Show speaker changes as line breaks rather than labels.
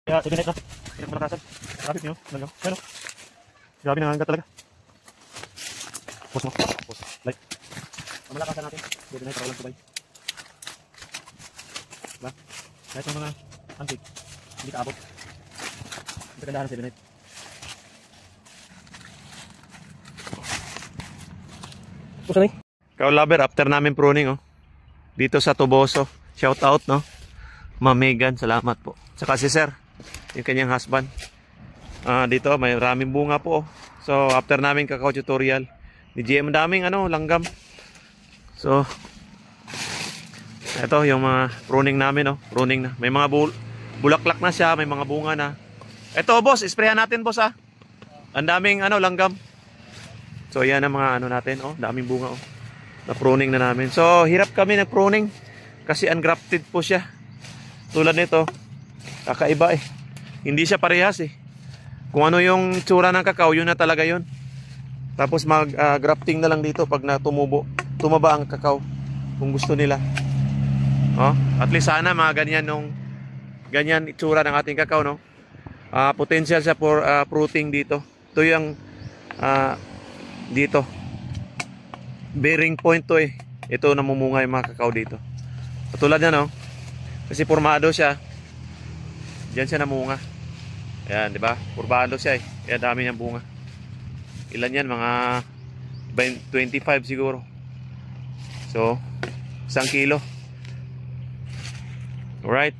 Kaya, sige net na. Hindi malakasan. Grabe nyo. Ano? Grabe nangangat talaga. Post mo. Post. Like. Malakasan natin. Sige net, para walang subay. Diba? Kahit yung mga antik, hindi ka abot. Ang kagandahan ng 7 net. Pusa na eh. Cow lover, after namin pruning, oh. Dito sa Tuboso. Shout out, no? Ma'am Megan, salamat po. Saka si Sir, yung kanyang husband. Dito, may maraming bunga po, oh. So, after namin kakao tutorial, ni GM, daming langgam. So, ito yung mga pruning namin, oh. Pruning na. May mga bulaklak na siya, may mga bunga na. Ito, boss, isprayan natin, boss, ah. Ang daming langgam. So, yan ang mga natin, oh. Daming bunga, oh. Na-pruning na namin. So, hirap kami nag-pruning kasi ungrafted po siya. Tulad nito, kakaiba eh. Hindi siya parehas eh. Kung ano yung tsura ng kakao, yun na talaga yun. Tapos mag-grafting na lang dito pag tumaba ang kakao kung gusto nila. Oh, at least sana mga ganyan itsura ng ating kakao, no? Potential siya for fruiting dito. Ito yung dito. Bearing point to eh. Ito namumunga yung mga kakao dito. Katulad yan, no? Kasi formado siya. Diyan siya namunga. Ayan, di ba? Formado siya eh. Kaya dami niyang bunga. Ilan yan? Mga 25 siguro. So, 1 kilo. Alright.